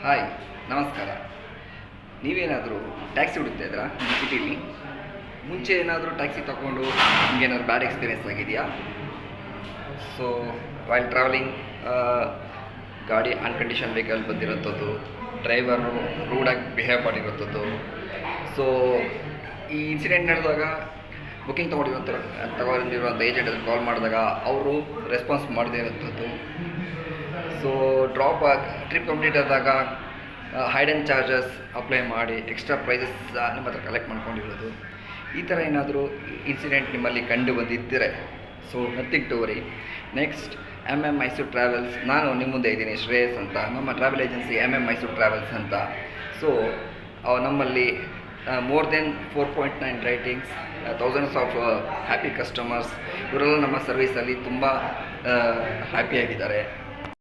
Hi, ನಮಸ್ಕಾರ. ನೀವೇನಾದರೂ taxi ಹುಡುಕ್ತಾ ಇದ್ರಾ ಈ ಸಿಟಿಲಿ? ಮುಂಚೆ ಏನಾದರೂ ಟ್ಯಾಕ್ಸಿ ತೊಗೊಂಡು ನಿಮಗೇನಾದ್ರು ಬ್ಯಾಡ್ ಎಕ್ಸ್ಪೀರಿಯೆನ್ಸ್ ಆಗಿದೆಯಾ? ಸೊ ವೈಲ್ ಟ್ರಾವೆಲಿಂಗ್ ಗಾಡಿ ಅನ್ಕಂಡೀಷನ್ ವೆಹಿಕಲ್ ಬಂದಿರೋಂಥದ್ದು, ಡ್ರೈವರು ರೂಡಾಗಿ ಬಿಹೇವ್ ಮಾಡಿರೋಂಥದ್ದು. ಸೊ ಈ ಇನ್ಸಿಡೆಂಟ್ ನಡೆದಾಗ ಬುಕ್ಕಿಂಗ್ ತಗೊಂಡಿರುವಂಥ ಏಜೆಂಟ್ ಕಾಲ್ ಮಾಡಿದಾಗ ಅವರು ರೆಸ್ಪಾನ್ಸ್ ಮಾಡದೇ ಇರೋಂಥದ್ದು. ಸೊ ಟ್ರಿಪ್ ಕಂಪ್ಲೀಟ್ ಆದಾಗ ಹೈಡನ್ ಚಾರ್ಜಸ್ ಅಪ್ಲೈ ಮಾಡಿ ಎಕ್ಸ್ಟ್ರಾ ಪ್ರೈಸಸ್ ನಿಮ್ಮ ಹತ್ರ ಕಲೆಕ್ಟ್ ಮಾಡ್ಕೊಂಡಿರೋದು. ಈ ಥರ ಏನಾದರೂ ಇನ್ಸಿಡೆಂಟ್ ನಿಮ್ಮಲ್ಲಿ ಕಂಡು ಬಂದಿದ್ದರೆ so nothing to worry. Next Mysuru travels, ನಾನು ನಿಮ್ಮ ಮುಂದೆ ಇದ್ದೀನಿ ಶ್ರೇಯಸ್ ಅಂತ. ನಮ್ಮ ಟ್ರಾವೆಲ್ ಏಜೆನ್ಸಿ ಮೈಸೂರು ಟ್ರಾವೆಲ್ಸ್ ಅಂತ. ಸೊ ನಮ್ಮಲ್ಲಿ more than 4.9 ratings, thousands of happy customers. ಇವರೆಲ್ಲ ನಮ್ಮ ಸರ್ವೀಸಲ್ಲಿ ತುಂಬ ಹ್ಯಾಪಿಯಾಗಿದ್ದಾರೆ.